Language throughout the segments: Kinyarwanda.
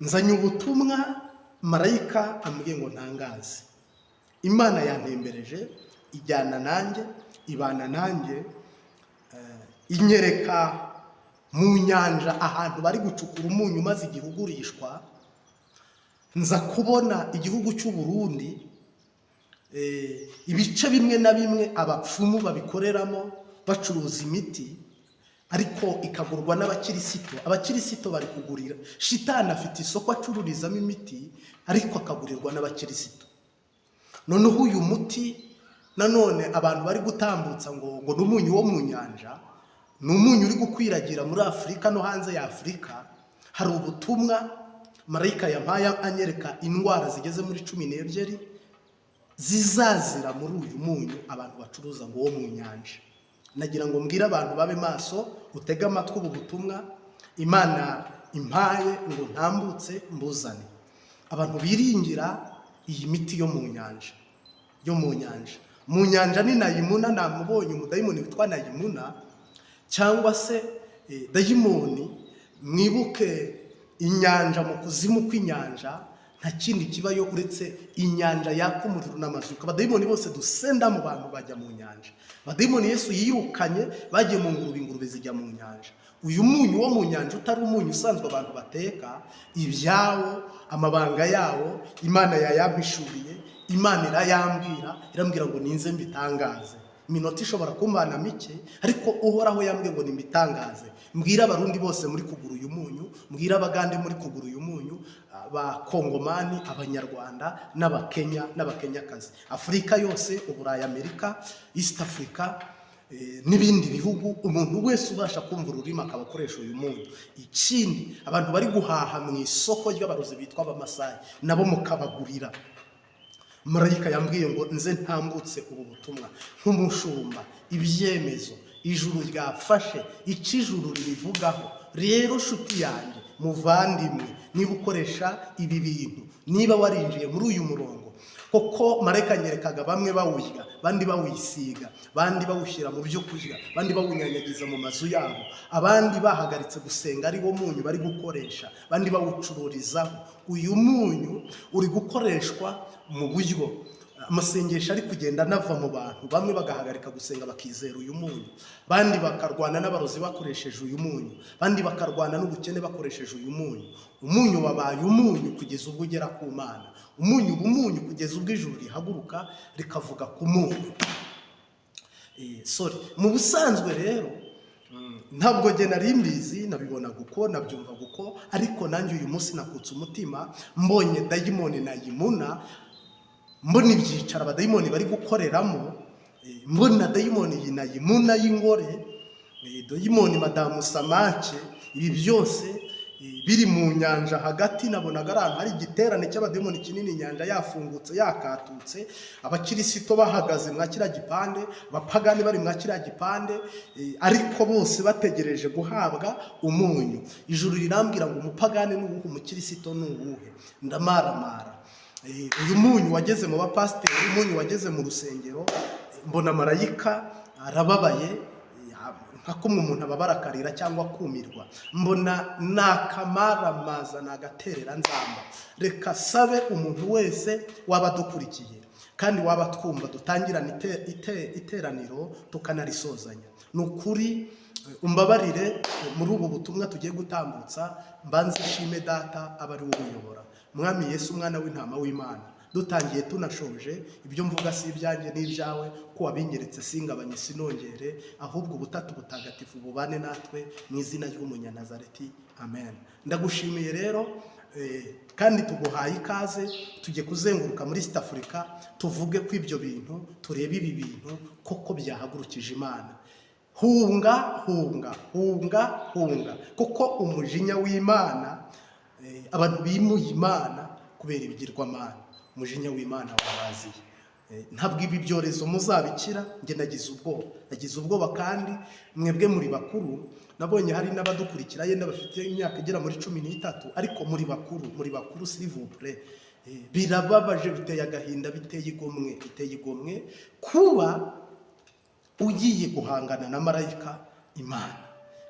nzanye ubutumwa marayika ambwiye ngo ntangaze. Imana yantembereje ijyana nanjye ibana nanjye, inyereka mu nyanja ahantu bari gucukura umunyu maze igihugu urishwa. Nza kubona igihugu cy'u Burundi, ibice bimwe na bimwe abapfumu babikoreramo bacuruza imiti, ariko ikagurwa n'abakirisito. Abakirisito bari kugurira shitani, afite isoko acururizamo imiti ariko akagurirwa n'abakirisito. Noneho uyu muti nanone abantu bari gutambutsa ngo n'umunyu wo mu nyanja, ni umunyu uri gukwiragira muri Afurika no hanze ya Afurika. Hari ubutumwa marayika yampaye anyereka indwara zigeze muri 12 zizazira muri uyu munyu abantu bacuruza ngo wo mu nyanja. Nagira ngo mbwire abantu babe maso, utege amatwi ubu butumwa Imana impaye ngo ntambutse mbuzane. Abantu biringira iyi miti yo mu nyanja, mu nyanja ni Nayimuna. Namubonye umudayimoni witwa Nayimuna, cyangwa se dayimoni. Mwibuke inyanja, mu kuzimu kw'inyanja nta kindi kibayo uretse inyanja yaka umuriro n'amazuka. Abadayimoni bose dusenda mu bantu bajya mu nyanja. Abadayimoni Yesu yirukanye bagiye mu ngurube, ingurube zijya mu nyanja. Uyu munyu wo mu nyanja utari umunyu usanzwe abantu bateka, ibyawo amabanga yawo Imana yayampishuriye. Imana irambwira ngo ninze mbitangaze. Iminota ishobora kumbana mike, ariko uhoraho yambwiye ngo nimbitangaze. Mbwira abarundi bose muri kugura uyu munyu, mbwira abagande muri kugura uyu munyu, abakongomani, abanyarwanda n'abakenya n'abakenyakazi, Afurika yose, Uburayi, Amerika, East Africa, n'ibindi bihugu. Umuntu wese ubasha kumva ururimi akaba akoresha uyu munyu. Ikindi, abantu bari guhaha mu isoko ry'abarozi bitwa abamasayi, nabo mukabagurira. Marayika yambwiye ngo nze ntambutse ubu butumwa nk'umushumba. Ibyemezo ijuru ryafashe, ikijuru ribivugaho. Rero shuti yanjye, muvandimwe, niba ukoresha ibi bintu, niba warinjiye muri uyu murongo, koko marayika nyerekaga bamwe bawurya, bandi bawisiga, bandi bawushyira mu byo kurya, bandi bawunyanyagiza mu mazu yabo, abandi bahagaritse gusenga ari wo munyu bari gukoresha, bandi bawucururizaho. Uyu munyu uri gukoreshwa mu buryo amasengesho ari kugenda nava mu bantu, bamwe bagahagarika gusenga bakizera uyu munyu, bandi bakarwana n'abarozi bakoresheje uyu munyu, bandi bakarwana n'ubukene bakoresheje uyu munyu. Umunyu wabaye umunyu kugeza ubwo ugera ku Mana. Umunyu umunyu kugeza ubwo ijuru rihaguruka rikavuga ku munyu. Mu busanzwe rero ntabwo jye nari mbizi, nabibonaga uko, nabyumvaga uko, ariko nanjye uyu munsi nakutse umutima mbonye dayimoni Nayimuna, mbona ibyicaro abadayimoni bari gukoreramo, mbona dayimoni Nayimuna y'ingore, dayimoni Madamu Samake. Ibi byose biri mu nyanja hagati. Nabonaga ari ahantu hari igiterane cy'abadayimoni kinini, inyanja yafungutse yakatutse, abakirisito bahagaze mwa kiriya gipande, abapagani bari mwa kiriya gipande, ariko bose bategereje guhabwa umunyu. Ijuru rirambwira ngo umupagani n'uwuhe, umukirisito n'uwuhe. Ndamaramara. Uyu munyu wageze mu bapasiteri, umunyu wageze mu rusengero. Mbona marayika arababaye, nka kumwe umuntu ababara akarira cyangwa kumirwa. Mbona nakamaramaza, nagaterera nzamba. Reka sabe umuntu wese waba dukurikiye kandi waba twumva dutangirana iteraniro tukanarisozanya, ni ukuri umbabarire muri ubu butumwa tugiye gutambutsa. Mbanze ishime data aba ari ubuyobora, Mwami Yesu umwana w'intama w'Imana. Dutangiye tunashoje, ibyo mvuga si ibyanjye n'ibyawe, ko wabinyeretse singabanye sinongere, ahubwo ubutatu butagatifu bubane natwe mu izina ry'umunyanazareti, amen. Ndagushimiye rero, kandi tuguhaye ikaze. Tujye kuzenguruka muri East Africa, tuvuge ko ibyo bintu, turebe ibi bintu koko byahagurukije Imana. Hunga, hunga, hunga, hunga, kuko umujinya w'Imana, abantu bimuye Imana kubera ibigirwamana, umujinya w'Imana wabaziye. Ntabwo ibi byorezo muzabikira. Njye nagize ubwoba kandi mwebwe muri bakuru, nabonye hari n'abadukurikira yenda bafite imyaka igera muri 13, ariko muri bakuru s'il vous plaît, birababaje, biteye agahinda, biteye igomwe kuba ugiye guhangana na marayika Imana,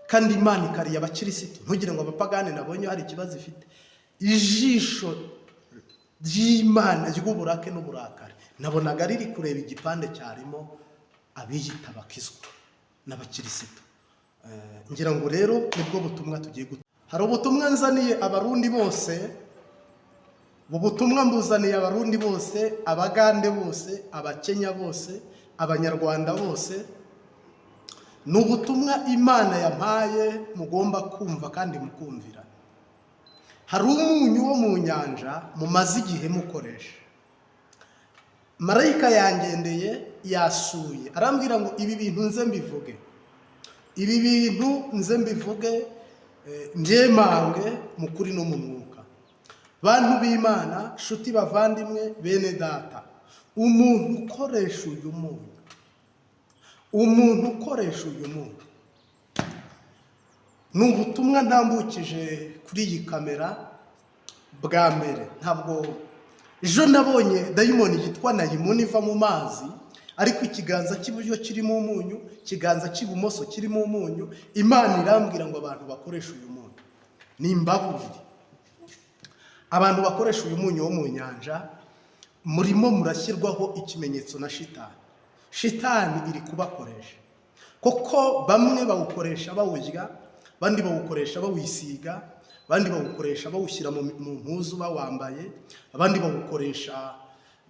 kandi Imana ikariye abakirisito. Ntugire ngo abapagani nabonye hari ikibazo ifite. ijisho ry'Imana ry'uburake n'uburakari nabonaga riri kureba igipande cyarimo abiyita abakizwa n'abakirisito. Ngira ngo rero nibwo butumwa tugiye hari ubutumwa nzaniye abarundi bose, ubutumwa mbuzaniye abarundi bose, abagande bose, abakenya bose, abanyarwanda bose. Ni ubutumwa Imana yampaye mugomba kumva kandi mukumvira. Hari umunyu wo mu nyanja mumaze igihe mukoresha. Marayika yangendeye yasuye arambwira ngo ibi bintu nze mbivuge, ibi bintu nze mbivuge njyemange mu kuri no mu mwuka. Bantu b'Imana, shuti bavandimwe, bene data, umuntu ukoresha uyu munyu, umuntu ukoresha uyu munyu, ni ubutumwa ntambukije kuri iyi kamera bwa mbere. Ntabwo ejo nabonye dayimoni yitwa Nayimoni iva mu mazi, ariko ikiganza cy'iburyo kirimo umunyu, ikiganza cy'ibumoso kirimo umunyu. Imana irambwira ngo abantu bakoresha uyu munyu ni imbaburi. Abantu bakoresha uyu munyu wo mu nyanja murimo murashyirwaho ikimenyetso na shitani. Shitani iri kubakoresha, kuko bamwe bawukoresha bawurya, abandi bawukoresha bawisiga, abandi bawukoresha bawushyira mu mpuzu bawambaye, abandi bawukoresha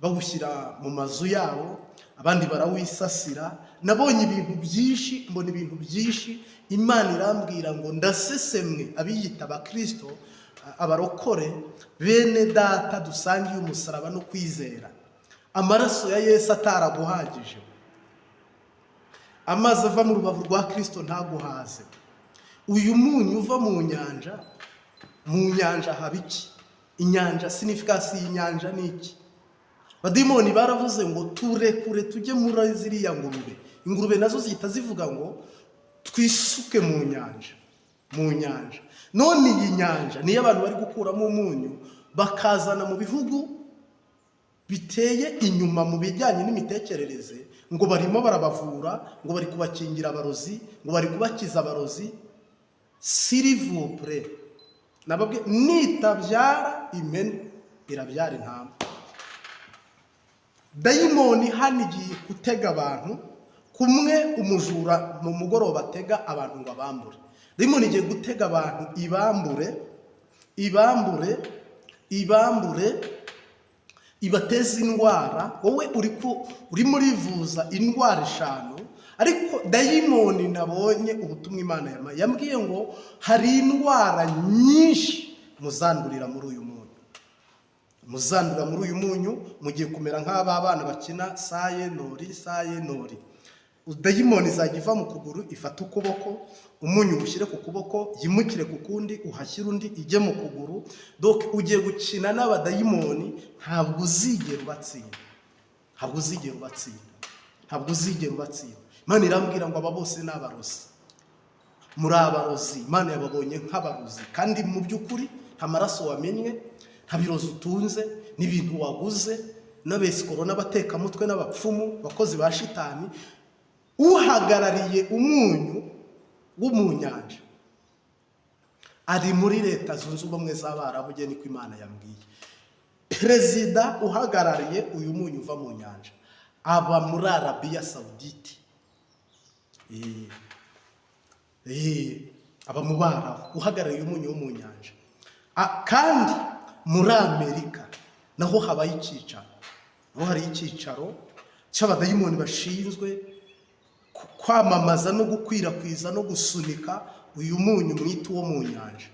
bawushyira mu mazu yabo, abandi barawisasira. Nabonye ibintu byinshi, mbona ibintu byinshi. Imana irambwira ngo ndasesemwe abiyita abakristo, abarokore, bene data dusangiye umusaraba no kwizera. Amaraso ya Yesu ataraguhagije, amazi ava mu rubavu rwa Kristo ntaguhaze. Uyu munyu uva mu nyanja, mu nyanja haba iki? Inyanja, signification y'inyanja ni iki? Badimoni baravuze ngo turekure tujye muri ziriya ngurube. Ingurube nazo zihita zivuga ngo twisuke mu nyanja, mu nyanja. None iyi nyanja niyo abantu bari gukuramo umunyu bakazana mu bihugu biteye inyuma mu bijyanye n'imitekerereze, ngo barimo barabavura, ngo bari kubakingira abarozi, ngo bari kubakiza abarozi. S'il vous plaît, nababwe nitabyara imene irabyara intama. Dayimoni hano igiye gutega abantu kumwe umujura mu mugoroba atega abantu ngo abambure. Dayimoni igiye gutega abantu ibambure ibateza indwara. Wowe uri murivuza indwara 5, ariko dayimoni nabonye ubutumwa Imana yambwiye ngo hari indwara nyinshi muzandurira muri uyu munyu, muzandura muri uyu munyu. Mugiye kumera nk'aba bana bakina saye nori. Dayimoni izajya iva mu kuguru ifata ukuboko, umunyu ushyire ku kuboko, yimukire ku kundi, uhashyire undi, ijye mu kuguru. Donc ugiye gukina n'abadayimoni, ntabwo uzigera ubatsinda, ntabwo uzigera ubatsinda, ntabwo uzigera ubatsinda. Imana irambwira ngo aba bose ni abarozi, muri abarozi. Imana yababonye nk'abarozi, kandi mu by'ukuri nta maraso wamenye, nta birozi utunze, n'ibintu waguze, n'abesikoro n'abatekamutwe n'abapfumu, bakozi ba shitani. Uhagarariye umunyu wo mu nyanja ari muri Leta Zunze Ubumwe z'Abarabu, ugeni ko Imana yambwiye. Perezida uhagarariye uyu munyu uva mu nyanja aba muri Arabiya Saudite, aba mu Barabu, uhagarariye umunyu wo mu nyanja. Kandi muri Amerika naho habaye icyicaro, naho hari icyicaro cy'abadayimoni bashinzwe kwamamaza no gukwirakwiza no gusunika uyu munyu mwita uwo mu nyanja.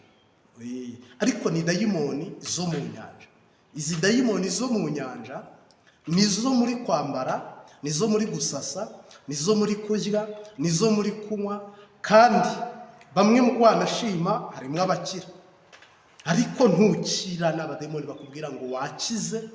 Ariko ni dayimoni zo mu nyanja. Izi dayimoni zo mu nyanja nizo muri kwambara, nizo muri gusasa, nizo muri kurya, nizo muri kunywa. Kandi bamwe mu wanashima harimo abakira, ariko ntukira n'abadayimoni bakubwira ngo wakize,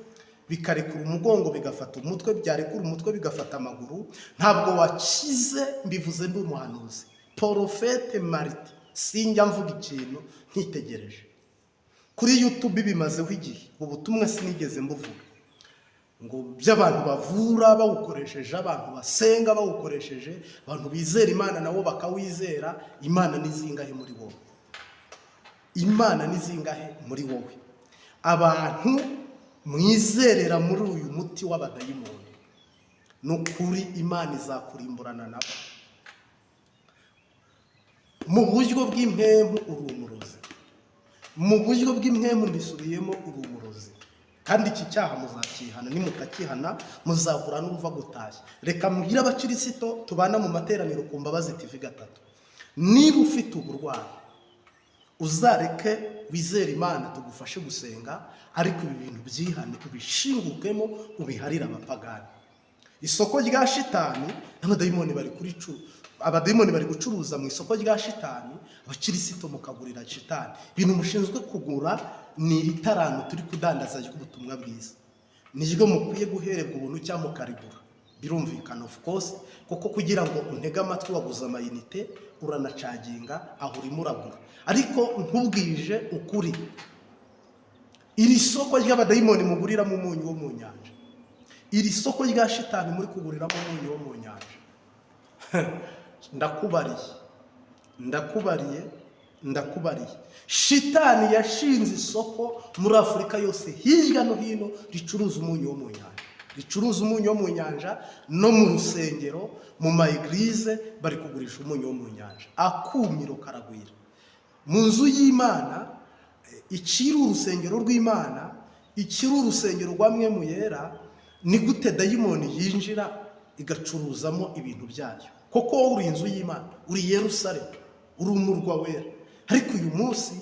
bikarekura umugongo bigafata umutwe, byarekura umutwe bigafata amaguru. Ntabwo wakize, mbivuze ndi umuhanuzi, Porofete Marite. Sinjya mvuga ikintu ntitegereje. Kuri YouTube bimazeho igihe ubutumwa sinigeze mbuvuga ngo by'abantu bavura bawukoresheje, abantu basenga bawukoresheje, abantu bizera Imana nabo bakawizera. Imana nizingahe muri wowe? Imana nizingahe muri wowe? abantu mwizerera muri uyu muti w'abadayimoni, ni ukuri Imana izakurimburana nabo. Mu buryo bw'impemu uri umurozi, mu buryo bw'impemu mbisubiyemo uri umurozi, kandi iki cyaha muzakihana, nimutakihana muzahura n'uruva gutashya. Reka mbwire abakirisito tubana mu materaniro ku Mbabazi TV 3, niba ufite uburwayi uzareke wizere Imana tugufashe gusenga, ariko ibi bintu byihane ubishingukemo ubiharira abapagani. Isoko rya shitani n'abadayimoni bari kuri abadayimoni bari gucuruza mu isoko rya shitani, abakirisito mukagurira shitani. Ibintu mushinzwe kugura ni ritarano turi kudandaza ry'ubutumwa bwiza, niryo mukwiye guherebwa ubuntu cyangwa mukarigura, birumvikana of course, kuko kugira ngo untege amatwi waguza amayinite uranacaginga aho urimo uragura. Ariko nkubwije ukuri, iri soko ry'abadayimoni muguriramo umunyu wo mu nyanja, iri soko rya shitani muri kuguriramo umunyu wo mu nyanja, ndakubariye shitani yashinze isoko muri Afurika yose hirya no hino ricuruza umunyu wo mu nyanja, ricuruza umunyu wo mu nyanja. No mu rusengero, mu maeglize bari kugurisha umunyu wo mu nyanja, akumiro karagwira. Mu nzu y'Imana, ikiri urusengero rw'Imana, ikiri urusengero rwa Mwemu Yera, ni gute dayimoni yinjira igacuruzamo ibintu byayo? Koko wowe uri inzu y'Imana, uri Yerusalemu, uri umurwa wera, ariko uyu munsi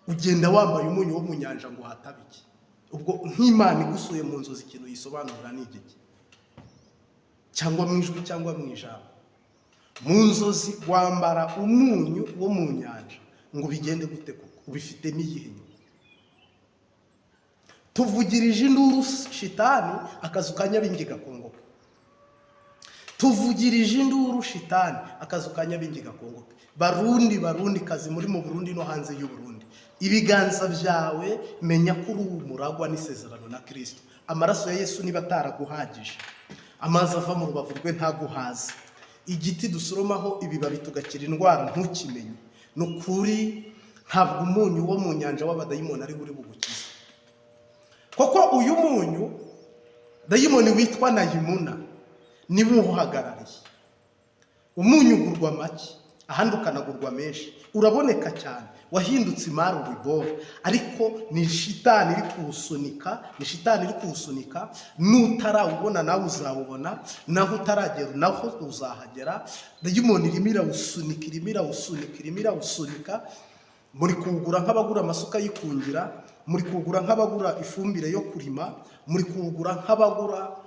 ugenda wambaye umunyu wo mu nyanja ngo hatabiki. Ubwo nk'Imana igusuye mu nzozi ikintu yisobanura ni igiki? Cyangwa mu ijwi cyangwa mu ijambo. Mu nzozi wambara umunyu wo mu nyanja, ngo bigende gute koko? Ubifitemo iyihe nyungu? Tuvugirije induru shitani, akazu ka Nyabingi gakongoka. Tuvugirije induru shitani, akazu ka Nyabingi gakongoka. Barundi kazi muri mu Burundi no hanze y'u Burundi, ibiganza byawe menya ko uri umuragwa n'isezerano na Kristo. Amaraso ya Yesu niba ataraguhagije, amazi ava mu rubavu rwe ntaguhaza, igiti dusoromaho ibibabi tugakira indwara ntukimenye, nukuri ntabwo umunyu wo mu nyanja w'abadayimoni ari buri bugukize. Koko uyu munyu dayimoni witwa Nayimuna niwe uhagarariye. Umunyu ugurwa make, ahandi ukanagurwa menshi, uraboneka cyane, wahindutse imari uribora, ariko ni shitani iri kuwusunika, ni shitani iri kuwusunika. N'utarawubona nawe uzawubona, naho utaragera naho uzahagera. Dayimoni irimo irawusunika, muri kuwugura nk'abagura amasuka yikungira, muri kuwugura nk'abagura ifumbire yo kurima, muri kuwugura nk'abagura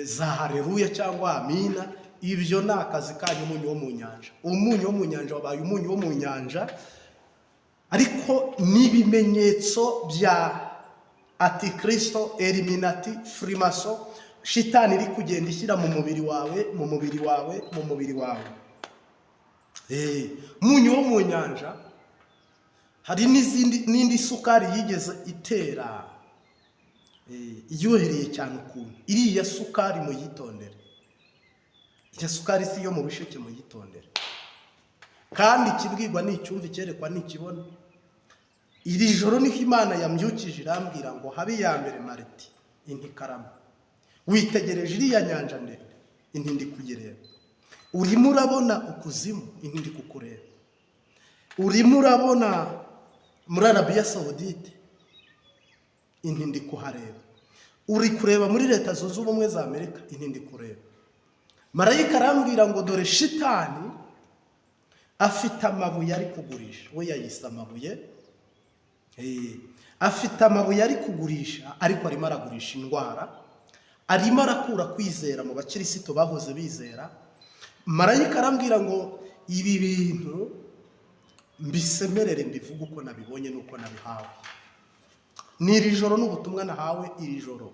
za haleluya cyangwa amina. Ibyo ni akazi kanyu umunyu wo mu nyanja. Umunyu wo mu nyanja wabaye umunyu wo mu nyanja, ariko n'ibimenyetso bya Antikristo, Eliminati, Freemason, shitani iri kugenda ishyira mu mubiri wawe. Umunyu wo mu nyanja, hari n'indi sukari yigeze itera iryohereye cyane ukuntu. Iriya sukari muyitondere, iriya sukari si yo mu bisheke muyitondere, kandi ikibwirwa n'icyumva, icyerekwa n'ikibona. Iri joro niho Imana yambyukije irambwira ngo habe iya mbere Mariti inti Karama, witegereje iriya nyanja ndende, inti ndi kuyireba. Urimo urabona ukuzimu, inti ndi kukureba. Urimo urabona muri Arabiya Saudite, inti ndi kuhareba. Uri kureba muri Leta Zunze Ubumwe za Amerika, inti ndi kureba. Marayika arambwira ngo dore shitani afite amabuye ari kugurisha. We yayise amabuye, afite amabuye ari kugurisha, ariko arimo aragurisha indwara, arimo arakura kwizera mu bakirisito bahoze bizera. Marayika arambwira ngo ibi bintu mbisemerere, mbivuga uko nabibonye n'uko nabihawe. Ni iri joro n'ubutumwa nahawe iri joro,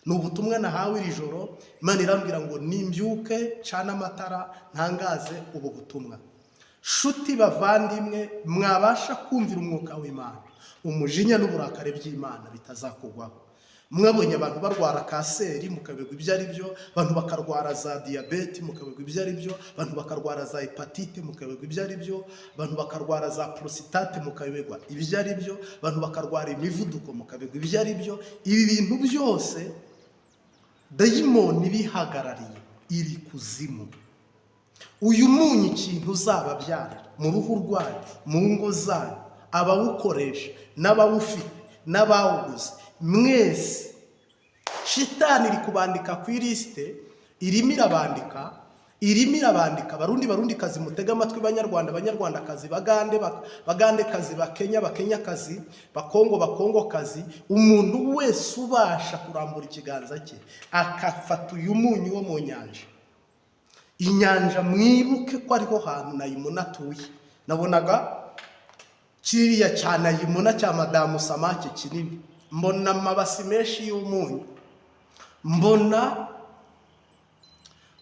ni ubutumwa nahawe iri joro. Imana irambwira ngo nimbyuke cana amatara ntangaze ubu butumwa. Shuti bavandimwe, mwabasha kumvira umwuka w'Imana, umujinya n'uburakare by'Imana bitazakugwaho. mwabonye abantu barwara kanseri mukaberwa ibyo ari byo, abantu bakarwara za diyabete mukaberwa ibyo ari byo, abantu bakarwara za hepatite mukaberwa ibyo ari byo, abantu bakarwara za prostate mukaberwa ibyo ari byo, abantu bakarwara imivuduko mukaberwa ibyo ari byo. Ibi bintu byose dayimoni bihagarariye iri kuzimu. Uyu munyu ikintu uzababyarira mu ruhu rwanyu, mu ngo zanyu, abawukoresha n'abawufite n'abawuguze, mwese shitani iri kubandika ku ilisite, irimo irabandika barundikazi mutega amatwi, banyarwandakazi, bagandekazi, bakenyakazi, bakongokazi, umuntu wese ubasha kurambura ikiganza cye akafata uyu munyu wo mu nyanja. Inyanja mwibuke ko ariho hantu Nayimuna atuye. Nabonaga kiriya cya Nayimuna cya Madamu Samake kinini, mbona amabasi menshi y'umunyu, mbona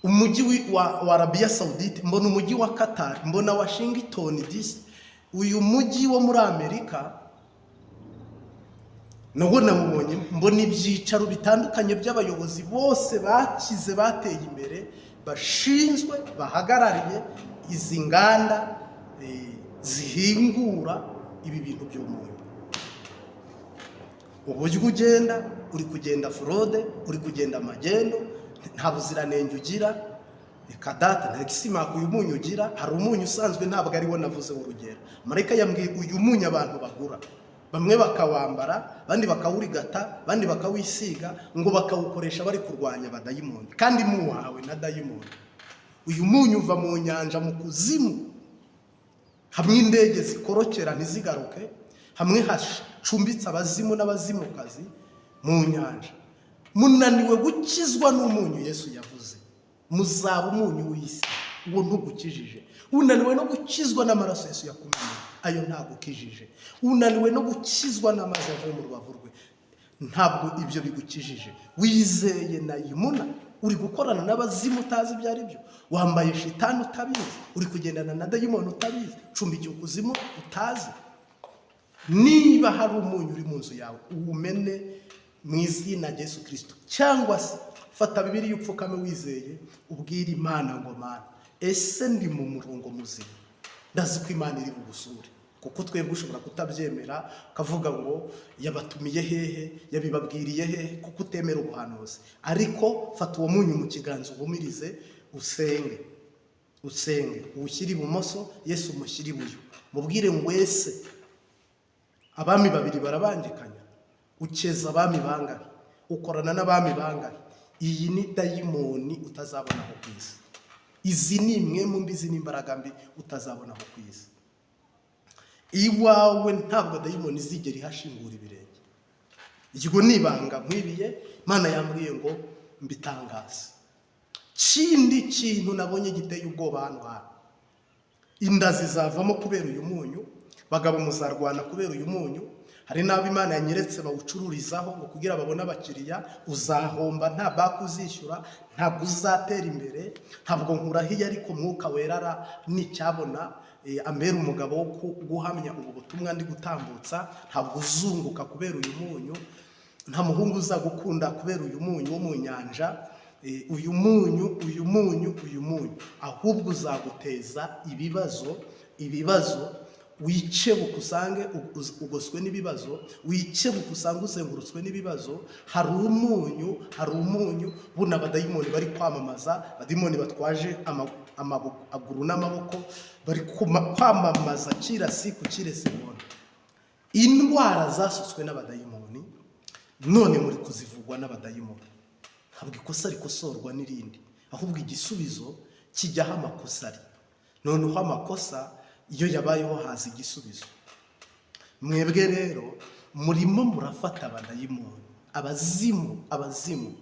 umujyi wa Arabia Saudite, mbona umujyi wa Qatar, mbona Washington DC. Uyu mujyi wo muri Amerika naho namubonye, mbona ibyicaro bitandukanye by'abayobozi bose bakize bateye imbere, bashinzwe bahagarariye izi nganda zihingura ibi bintu by'umunyu. Uburyo ugenda, uri kugenda fraude, uri kugenda magendo, nta buziranenge ugira, kadata nta gisima uyu munyu ugira. Hari umunyu usanzwe ntabwo ari wo navuze urugero. Marayika yambwiye uyu munyu abantu bagura, bamwe bakawambara, bandi bakawurigata, bandi bakawisiga, ngo bakawukoresha bari kurwanya abadayimoni, kandi muwahawe na dayimoni. Uyu munyu uva mu nyanja mu kuzimu, hamwe indege zikorokera ntizigaruke, hamwe hacumbitse abazimu n'abazimukazi mu nyanja. Munaniwe gukizwa n'umunyu Yesu yavuze, muzaba umunyu w'isi, uwo ntugukijije. Unaniwe no gukizwa n'amaraso Yesu yakumennye, ayo ntagukijije. Unaniwe no gukizwa n'amazi avuye mu rubavu rwe, ntabwo ibyo bigukijije. Wizeye Nayimuna, uri gukorana n'abazimu utazi ibyo ari byo, wambaye shitani utabizi, uri kugendana na dayimoni utabizi, cumbikiye ukuzimu utazi. Niba hari umunyu uri mu nzu yawe, uwumene mu izina rya Yesu Kristo. Cyangwa se fata Bibiliya upfukame wizeye, ubwire Imana ngo Mana, ese ndi mu murongo muzima? Ndazi ko Imana iri bugusure, kuko twebwe ushobora kutabyemera, ukavuga ngo yabatumiye hehe, yabibabwiriye hehe, kuko utemera ubuhanuzi. Ariko fata uwo munyu mu kiganza, uhumirize, usenge, uwushyire ibumoso, Yesu umushyire iburyo, mubwire ngo ese abami babiri barabangikanya, ukeza abami bangahe, ukorana n'abami bangahe? Iyi ni dayimoni utazabonaho ku isi. Izi ni imwe mu mbizi n'imbaraga mbi utazabonaho ku isi. Iwawe ntabwo dayimoni izigera ihashingura ibirenge. Iryo ni ibanga nkwibiye, Imana yambwiye ngo mbitangaze. Kindi kintu nabonye giteye ubwoba hano hantu, inda zizavamo kubera uyu munyu, bagabo muzarwana kubera uyu munyu. Hari n'abo Imana yanyeretse bawucururizaho ngo kugira babone abakiriya, uzahomba, nta baka uzishyura, ntabwo uzatera imbere. Ntabwo nkurahiye, ariko Mwuka Wera n'icyabona ambera umugabo wo guhamya ubu butumwa ndi gutambutsa. Ntabwo uzunguka kubera uyu munyu, nta muhungu uzagukunda kubera uyu munyu wo mu nyanja. Uyu munyu ahubwo uzaguteza ibibazo, wicebuka usange ugoswe n'ibibazo, wicebuka usange uzengurutswe n'ibibazo. Hari umunyu buna abadayimoni bari kwamamaza, abadayimoni batwaje amaguru n'amaboko, bari kwamamaza kirasi ku kiresimoni. Indwara zasutswe n'abadayimoni, none muri kuzivugwa n'abadayimoni. Ntabwo ikosa rikosorwa n'irindi, ahubwo igisubizo kijyaho amakosa ari. Noneho amakosa iyo yabayeho haza igisubizo. Mwebwe rero murimo murafata abadayimoni, abazimu.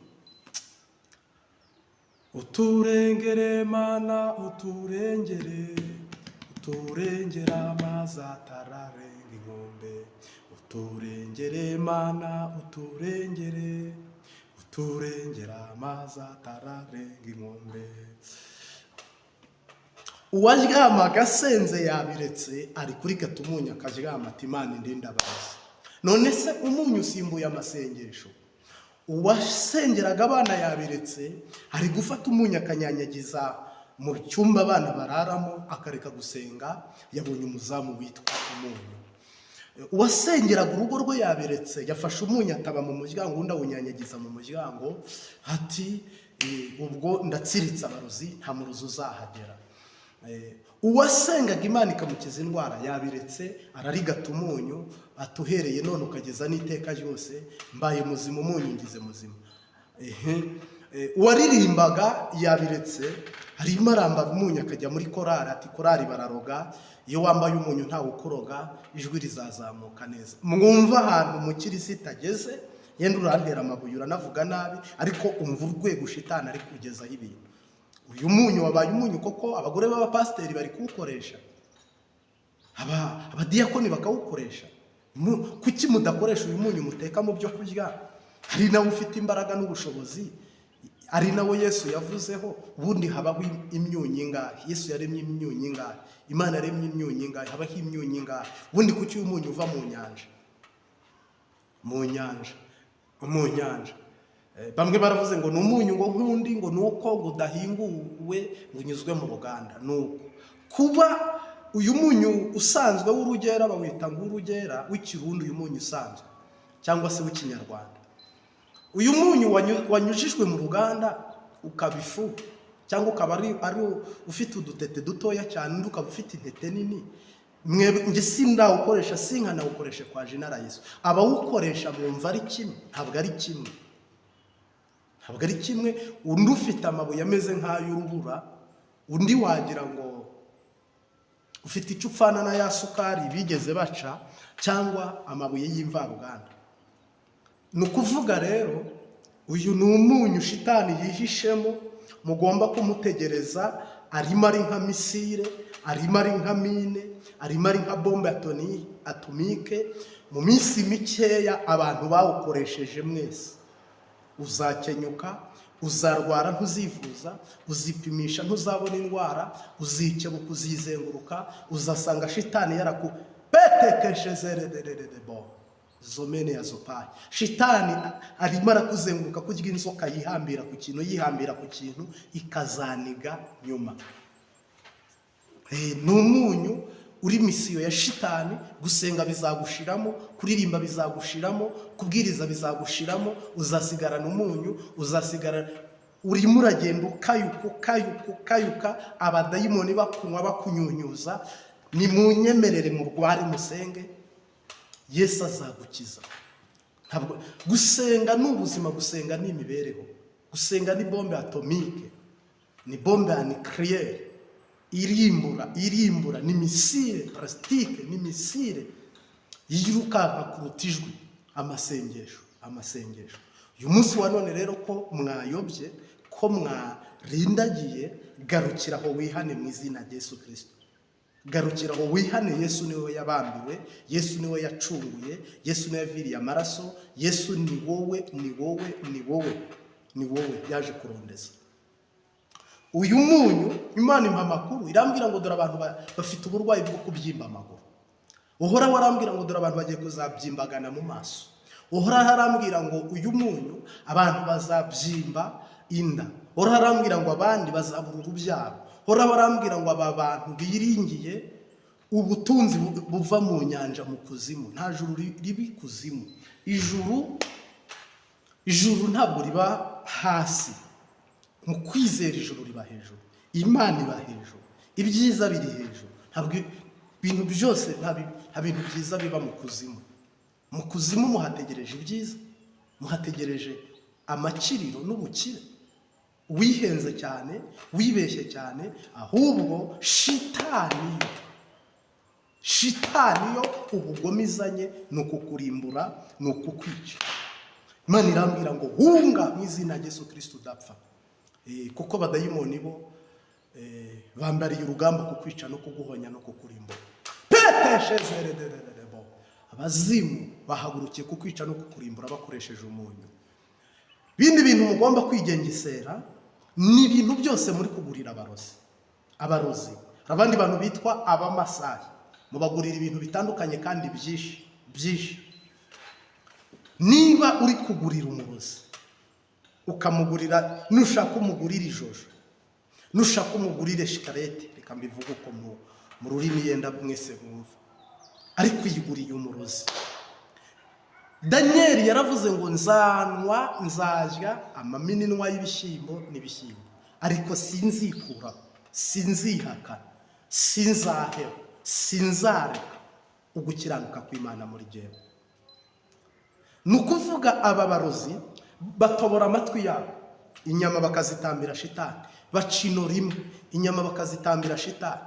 Uturengere Mana, uturengere amazi atararenga inkombe. Uturengere Mana, uturengere amazi atararenga inkombe. Uwaryama agasenze yabiretse, ari kuri gatumunyu akaryama ati Imana indinda abazi. None se umunyu usimbuye amasengesho, uwasengeraga abana yabiretse, ari gufata umunyu akanyanyagiza mu cyumba abana bararamo akareka gusenga, yabonye umuzamu witwa umunyu. Uwasengeraga urugo rwe yabiretse, yafashe umunyu ataba mu muryango, undi awunyanyagiza mu muryango, ati ubwo ndatsiritse abarozi, nta murozi uzahagera. Uwasengaga Imana ikamukiza indwara yabiretse, ararigata umunyu, atuhereye none ukageza n'iteka ryose mbaye muzima, umunyu ngize muzima. Uwaririmbaga yabiretse, arimo arambara umunyu akajya muri korari, ati korari bararoga, iyo wambaye umunyu ntawe ukuroga, ijwi rizazamuka neza. Mwumva ahantu umukirisitu ageze, yenda urantera amabuye uranavuga nabi, ariko umva urwego shitani ari kugezaho ibintu. Uyu munyu wabaye umunyu koko, abagore b'abapasiteri bari kuwukoresha, abadiyakoni bakawukoresha. Kuki mudakoresha uyu munyu muteka mu byo kurya? Hari nawe ufite imbaraga n'ubushobozi, ari nawe Yesu yavuzeho. Ubundi habaho imyunyu ingahe? Yesu yaremye imyunyu ingahe? Imana yaremye imyunyu ingahe? Habaho imyunyu ingahe? Ubundi kuki uyu munyu uva mu nyanja? Mu nyanja. Bamwe baravuze ngo ni umunyu ngo nk'undi, ngo nuko ngo udahinguwe ngo unyuzwe mu ruganda. Nuko kuba uyu munyu usanzwe w'urugera bawita ng'urugera w'ikirundi, uyu munyu usanzwe cyangwa se w'ikinyarwanda. Uyu munyu wanyujijwe mu ruganda ukaba ifu, cyangwa ukaba ari ufite udutete dutoya cyane, undi ukaba ufite intete nini. Nge sindawukoresha, sinkanawukoreshe kwa Jenera Yesu. Abawukoresha mwumva ari kimwe? Ntabwo ari kimwe. Ntabwo ari kimwe. Undi ufite amabuye ameze nk'ay'urubura, undi wagira ngo ufite icyo upfana na ya sukari bigeze baca, cyangwa amabuye y'imvaruganda. Ni ukuvuga rero, uyu ni umunyu shitani yihishemo, mugomba kumutegereza. Arimo ari nka misile, arimo ari nka mine, arimo ari nka bombe atomike. Mu minsi mikeya abantu bawukoresheje mwese uzakenyuka, uzarwara ntuzivuza, uzipimisha ntuzabona indwara, uzikebuka uzizenguruka, uzasanga shitani yarakupetekeshezerererebo zomene ya zopayi. Shitani arimo arakuzenguruka kurya inzoka, yihambira ku kintu ikazaniga nyuma. Ni umunyu uri misiyo ya shitani. Gusenga bizagushiramo, kuririmba bizagushiramo, kubwiriza bizagushiramo, uzasigarana umunyu, uzasigara urimo uragenda ukayuka, abadayimoni bakunywa bakunyunyuza. Ni munyemerere murware musenge, Yesu azagukiza. Ntabwo gusenga ni ubuzima, gusenga ni imibereho, gusenga ni bombe atomike, ni bombe nucléaire irimbura, ni misile plastique, ni misile yirukanka kuruta ijwi. Amasengesho. Uyu munsi wa none rero ko mwayobye, ko mwarindagiye, garukiraho wihane mu izina rya Yesu Kristo. Garukiraho wihane. Yesu niwe yabambiwe, Yesu niwe yacunguye, Yesu niwe yaviriye amaraso. Yesu ni wowe yaje kurondeza. Uyu munyu Imana impa amakuru, irambwira ngo dore abantu bafite uburwayi bwo kubyimba amaguru. Uhora warambwira ngo dore abantu bagiye kuzabyimbagana mu maso. Uhora harambwira ngo uyu munyu abantu bazabyimba inda. Uhora harambwira ngo abandi bazabura urubyaro. Uhora barambwira ngo aba bantu biringiye ubutunzi buva mu nyanja mu kuzimu. Nta juru ribi kuzimu. Ijuru ntabwo riba hasi. Mu kwizera ijuru riba hejuru, Imana iba hejuru, ibyiza biri hejuru. Ntabwo ibintu byose, nta bintu byiza biba mu kuzimu. Mu kuzimu muhategereje ibyiza, muhategereje amakiriro n'ubukire. Wihenze cyane, wibeshye cyane, ahubwo shitani yo ubugome izanye ni ukukurimbura, ni ukukwica. Imana irambwira ngo hunga mu izina rya Yesu Kristo udapfa. Kuko abadayimoni bo bambariye urugamba kukwica no kuguhonya no kukurimbura. Abazimu bahagurukiye kukwica no kukurimbura bakoresheje umunyu. Bindi bintu mugomba kwigengesera ni ibintu byose muri kugurira abarozi. Abandi bantu bitwa abamasayi, mubagurira ibintu bitandukanye kandi byinshi. Niba uri kugurira umurozi, ukamugurira, nushaka umugurira ijojo, nushaka umugurire shikarete, reka mbivuge uko mu rurimi yenda mwese mwumva, ariko uyiguriye umurozi. Daniel yaravuze ngo nzarya amaminwa y'ibishyimbo n'ibishyimbo, ariko sinzikura, sinzihakana, sinzaheba, sinzareka ugukiranuka kw'Imana muri jyewe. Ni ukuvuga aba barozi batobora amatwi yabo, inyama bakazitambira shitani, baca ino rimwe, inyama bakazitambira shitani,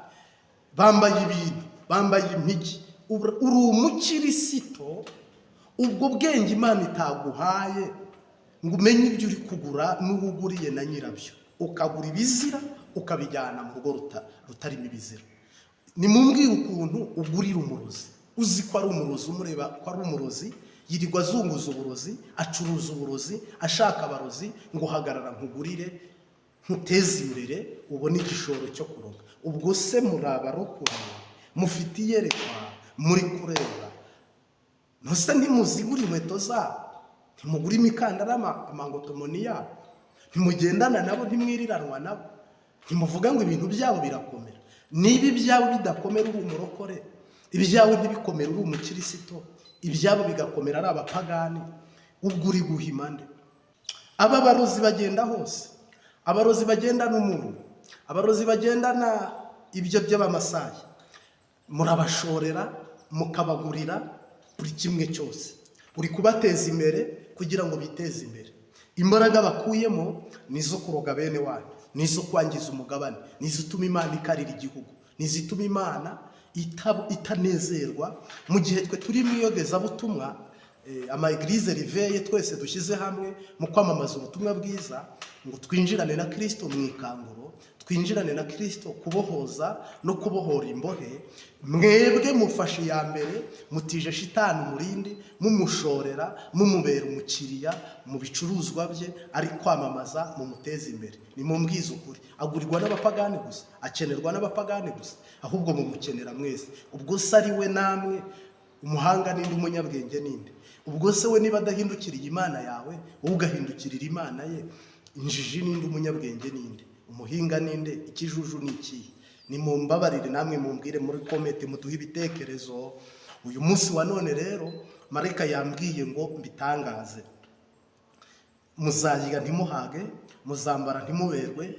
bambaye ibintu, bambaye impigi. Uri umukirisito, ubwo bwenge Imana itaguhaye ngo umenye ibyo uri kugura n'ubuguriye na nyirabyo, ukagura ibizira ukabijyana mu rugo rutarimo ibizira. Nimumbwire ukuntu ugurira umurozi, uzi ko ari umurozi, umureba ko ari umurozi, yirirwa azunguza uburozi, acuruza uburozi, ashaka abarozi ngo hagarara nkugurire, nkuteze imbere, ubone igishoro cyo kuroga. Ubwo se muri abarokore mufite iyerekwa, muri kureba, ntose ntimuzigura inkweto zabo, ntimugura imikandara, amangotomoni yabo, ntimugendana nabo, ntimwiriranwa nabo, ntimuvuga ngo ibintu byabo birakomera. Niba ibyabo bidakomera uri umurokore, ibyawe ntibikomera uri umukirisito, ibyabo bigakomera ari abapagani, ubwo uri guhima nde? Aba barozi bagenda hose, abarozi bagenda n'umuntu, abarozi bagendana ibyo by'abamasayi, murabashorera mukabagurira buri kimwe cyose, uri kubateza imbere kugira ngo biteze imbere. Imbaraga bakuyemo nizo kuroga bene wanyu, nizo kwangiza umugabane, nizituma Imana ikarira igihugu, nizituma Imana itanezerwa. Mu gihe twe turi mu iyogezabutumwa, ama eglise riveye twese dushyize hamwe mu kwamamaza ubutumwa bwiza, ngo twinjirane na Kristo mu ikanguro, twinjirane na Kristo kubohoza no kubohora imbohe. Mwebwe mufashe ya mbere, mutije shitani umurindi, mumushorera, mumubera umukiriya mu bicuruzwa bye, ari kwamamaza, mumuteze imbere. Nimumbwize ukuri, agurirwa n'abapagani gusa, akenerwa n'abapagani gusa, ahubwo mumukenera mwese. Ubwo se ari we namwe, umuhanga ninde, umunyabwenge ninde? Ubwo se we niba adahindukiriye Imana yawe, wowe ugahindukirira Imana ye, injiji ninde, umunyabwenge ninde, umuhinga ninde, ikijuju ni iki? Nimumbabarire namwe mumbwire muri komete, muduhe ibitekerezo. Uyu munsi wa none rero marayika yambwiye ngo mbitangaze, muzarya ntimuhage, muzambara ntimuberwe,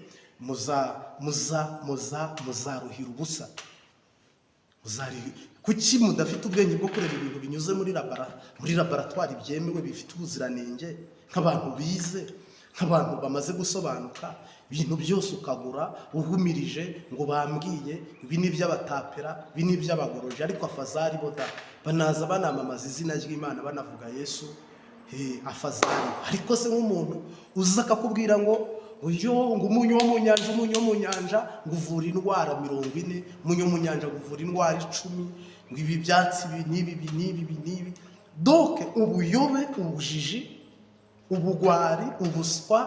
muzaruhira ubusa. Kuki mudafite ubwenge bwo kureba ibintu binyuze muri laboratwari byemewe, bifite ubuziranenge, nk'abantu bize, nk'abantu bamaze gusobanuka? Ibintu byose ukagura uhumirije ngo bambwiye ibi ni iby'abatapera, ibi ni iby'abagoroje, ariko afazari boda banaza banamamaza izina ry'Imana banavuga Yesu. Afazari, ariko se nk'umuntu uza akakubwira ngo umunyu wo mu nyanja, umunyu wo mu nyanja ngo uvura indwara 40, umunyu wo mu nyanja ngo uvura indwara 10, ngo ibi byatsi n'ibi. Doke ubuyobe, ubujiji, ubugwari, ubuswa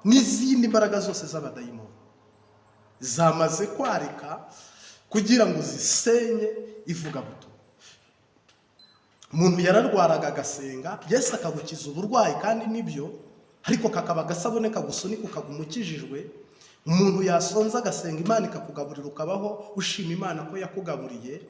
n'izindi mbaraga zose z'abadayimoni zamaze kwarika kugira ngo zisenye ivugabutumwa. Umuntu yararwaraga agasenga, Yesu akagukiza uburwayi, kandi nibyo, ariko kakaba gasabone kagusunika ukagumukijijwe. Umuntu yasonza agasenga, Imana ikakugaburira, ukabaho ushima Imana ko yakugaburiye.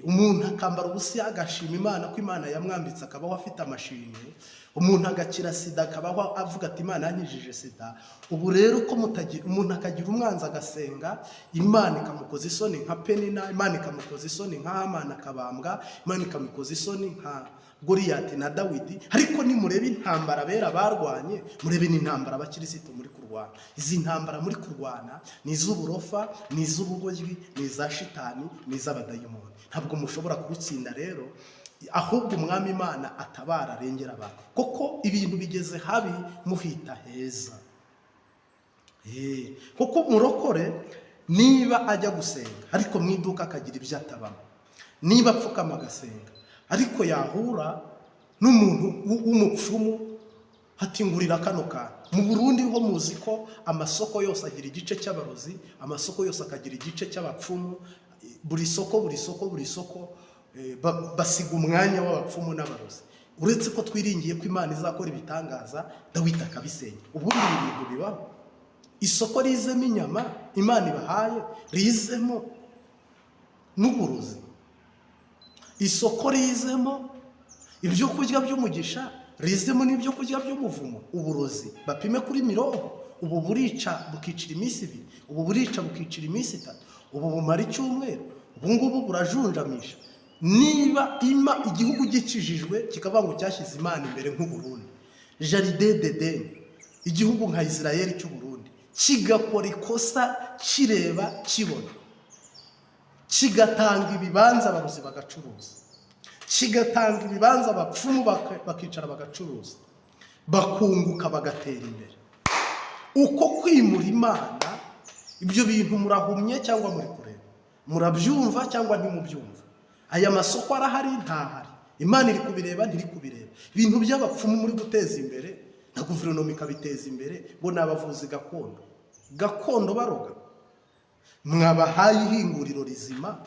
Umuntu akambara ubusa agashima Imana ko Imana yamwambitse, akabaho afite amashimwe. Umuntu agakira sida, akabaho avuga ati Imana yankijije sida. Ubu rero ko umuntu akagira umwanzi agasenga, Imana ikamukoza isoni nka Penina, Imana ikamukoza isoni nka Hamana akabambwa, Imana ikamukoza isoni nka Goliyati na Dawidi. Ariko nimurebe intambara bera barwanye, murebe n'intambara abakirisito muri kurwana. Izi ntambara muri kurwana ni iz'uburofa, ni iz'ubugoryi, ni iza shitani, ni iz'abadayimoni. Ntabwo mushobora kurutsinda rero, ahubwo umwami Imana atabara, arengera abantu. Koko ibintu bigeze habi, muhita heza. Koko murokore niba ajya gusenga, ariko mu iduka akagira ibyo atabamo, niba apfukama agasenga, ariko yahura n'umuntu w'umupfumu, hatingurira kano kantu. Mu Burundi ho muzi ko amasoko yose agira igice cy'abarozi, amasoko yose akagira igice cy'abapfumu. Buri soko basiga umwanya w'abapfumu n'abarozi. uretse ko twiringiye ko Imana izakora ibitangaza, Dawidi akabisenya. Ubundi ibi bintu bibaho. Isoko rizemo inyama Imana ibahaye, rizemo n'uburozi. Isoko rizemo ibyo kurya by'umugisha, rizemo n'ibyo kurya by'umuvumo. Uburozi bapime kuri mirongo, ubu burica bukicira iminsi 2, ubu burica bukicira iminsi 3, ubu bumara icyumweru, ubu ngubu burajunjamisha. Niba igihugu gikijijwe kikavuga ngo cyashyize Imana imbere nk'Uburundi, Jardin d'Eden, igihugu nka Israel cy'Uburundi, kigakora ikosa kireba kibona, kigatanga ibibanza abarozi bagacuruza, kigatanga ibibanza abapfumu bakicara bagacuruza, bakunguka bagatera imbere. Uko kwimura Imana, ibyo bintu murahumye cyangwa muri kureba, murabyumva cyangwa ntimubyumva. Aya masoko arahari ntahari, Imana iri kubireba ntiri kubireba. Ibintu by'abapfumu muri guteza imbere na guverinoma ikabiteza imbere, bo n'abavuzi gakondo baroga. Mwabahaye ihinguriro rizima,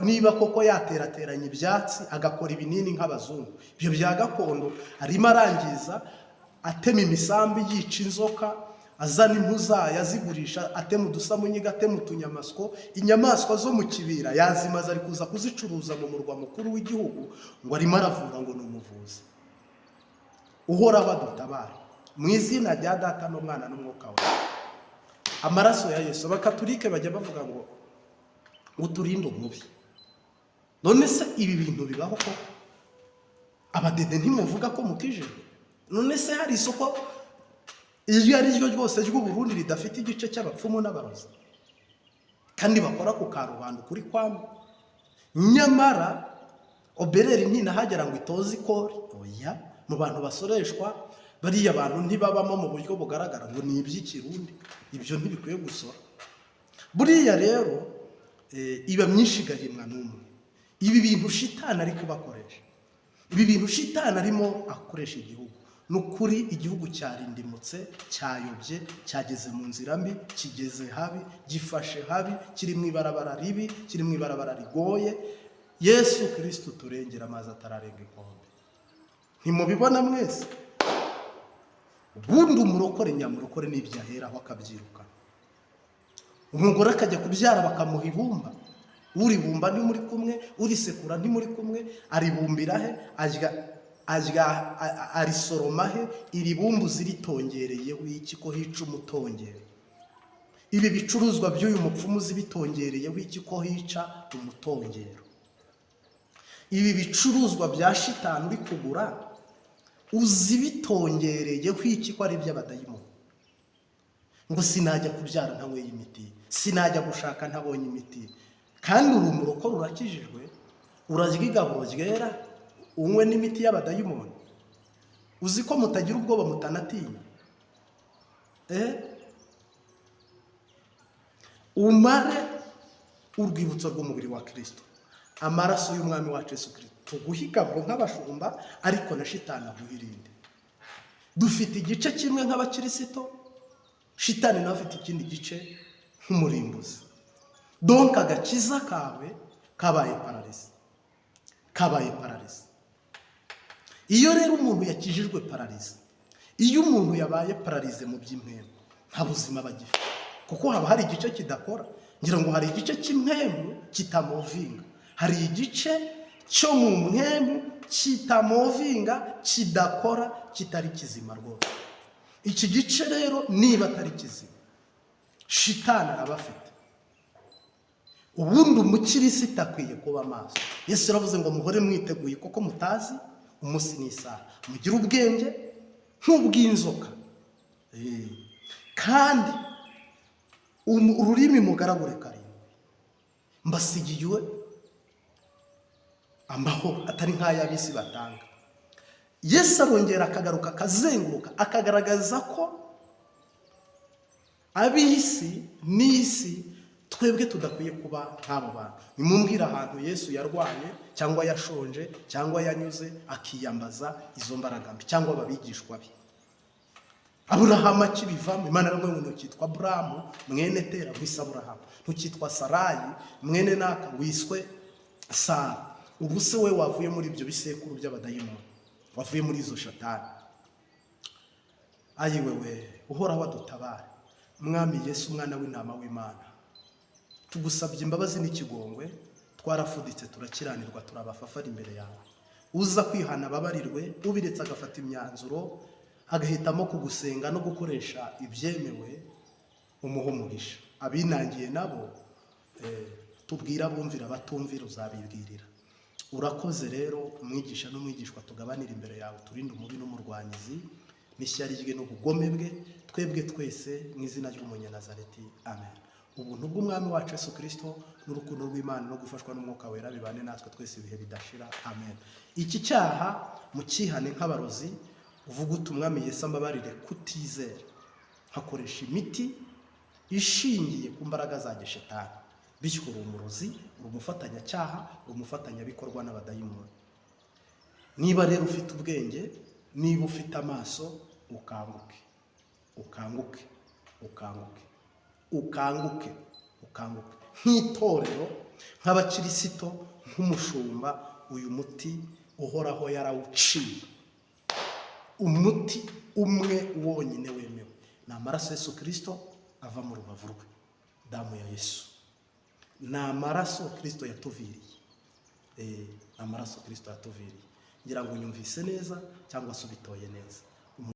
niba koko yaterateranya ibyatsi agakora ibinini nk'abazungu, ibyo bya gakondo arimo arangiza, atema imisambi, yica inzoka, azana impu zayo azigurisha, atema udusamunyiga, atema utunyamaswa. Inyamaswa zo mu kibira yazimaze, ari kuza kuzicuruza mu murwa mukuru w'igihugu, ngo arimo aravura ngo ni umuvuzi. Uhoraho adutabara mu izina rya Data n'Umwana n'Umwuka wawe. Amaraso ya Yesu. Abakatolike bajya bavuga ngo uturinde umubi. None se ibi bintu bibaho ko abadede ntimuvuga ko mukijijwe? None se hari isoko iryo ari ryo ryose ry'Uburundi ridafite igice cy'abapfumu n'abarozi, kandi bakora ku karubanda kuri kwamwe? Nyamara obereri ntinahagera ngo itoze ikori. Oya, mu bantu basoreshwa bariya bantu ntibabamo mu buryo bugaragara ngo ni iby'ikirundi. Ibyo ntibikwiye gusora. Buriya rero iba myinshi gahimwa n'umwe. Ibi bintu shitani ari kubakoresha, ibi bintu shitani arimo akoresha igihugu. Nukuri igihugu cyarindimutse, cyayobye, cyageze mu nzira mbi, kigeze habi, gifashe habi, kiri mu ibarabara ribi, kiri mu ibarabara rigoye. Yesu Kristo turengera, amazi atararenga inkombe. Ntimubibona mwese? Ubundi umurokore nyamurokore n'ibyo aheraho akabyiruka. Umugore akajya kubyara bakamuha ibumba, uribumba ntimuri kumwe, urisekura ntimuri kumwe, aribumbira he? Arisoroma he? Iri bumbu ziritongereyeho iki ko hica umutongere? Ibi bicuruzwa by'uyu mupfumu zibitongereyeho iki ko hica umutongero? Ibi bicuruzwa bya shitani uri kugura uzibitongereyeho iki ko ari iby'abadayimoni? Ngo sinajya kubyara ntanyweye imiti, sinajya gushaka ntabonye imiti. Kandi uri umurokore urakijijwe, urarya igaburo ryera, unywe n'imiti y'abadayimoni. Uzi ko mutagira ubwoba, mutanatinya? Umare urwibutso rw'umubiri wa Kristo, amaraso y'umwami wacu Yesu Kristo. Tuguhigaburo nk'abashumba, ariko na shitani aguhirinde. Dufite igice kimwe nk'abakirisito, shitani nawe afite ikindi gice nk'umurimbuzi. Donc agakiza kawe kabaye paralisi. Iyo rero umuntu yakijijwe paralisi, iyo umuntu yabaye paralize mu by'impemu, nta buzima bagifite, kuko haba hari igice kidakora. Ngira ngo hari igice cy'impemu kitamovinga, hari igice cyo mu mpemu kitamovinga, kidakora, kitari kizima rwose. Iki gice rero niba atari kizima, shitani arabafite. Ubundi umukirisita akwiye kuba maso. Yesu yaravuze ngo muhore mwiteguye kuko mutazi umunsi n'isaha. Mugire ubwenge nk'ubw'inzoka, kandi ururimi mugaragure karindwi. Mbasigiye amahoro atari nk'ay'abisi batanga. Yesu arongera akagaruka akazenguruka akagaragaza ko ab'isi n'isi twebwe tudakwiye kuba nk'abo bantu. Nimumbwira ahantu Yesu yarwaye cyangwa yashonje cyangwa yanyuze akiyambaza izo mbaraga mbi, cyangwa ababigishwa be. Aburahamu akibivamo, Imana yaramubwiye ngo ntukitwa Aburahamu mwene Tera, wiswe Aburahamu. Ntukitwa Sarayi mwene Naka, wiswe Sara. ubu se we wavuye muri ibyo bisekuru by'abadayimoni, wavuye muri izo shatani. Ayiwe we, uhoraho adutabare. Mwami Yesu, umwana w'intama w'Imana, tugusabye imbabazi n'ikigongwe, twarafuditse turakiranirwa, turabafafara imbere yawe. Uza kwihana ababarirwe, ubiretse agafata imyanzuro agahitamo kugusenga no gukoresha ibyemewe, umuha umugisha. Abinangiye nabo tubwira bumvira, batumvira uzabibwirira. Urakoze rero umwigisha n'umwigishwa, tugabanira imbere yawe, turinde umubi n'umurwanyizi n'ishyari rye n'ubugome bwe, twebwe twese mu izina ry'umunyanazareti, amen. Ubuntu bw'umwami wacu Yesu Kristo n'urukundo rw'Imana no gufashwa n'umwuka wera bibane natwe twese ibihe bidashira, amen. Iki cyaha mukihane nk'abarozi, uvuga uti umwami Yesu ambabarire kutizera, hakoresha imiti ishingiye ku mbaraga za gishetani, bityo uri umurozi, uri umufatanyacyaha, uri umufatanyabikorwa n'abadayimoni. Niba rero ufite ubwenge, niba ufite amaso, ukanguke, ukanguke, ukanguke, ukanguke, ukanguke. Nk'itorero, nk'abakirisito, nk'umushumba, uyu muti uhoraho yarawuciye. Umuti umwe wonyine wemewe ni amaraso Yesu Kristo ava mu rubavu rwe, damu ya Yesu. Ni amaraso Kristo yatuviriye, amaraso Kristo yatuviriye. Ngira ngo unyumvise neza cyangwa se ubitoye neza.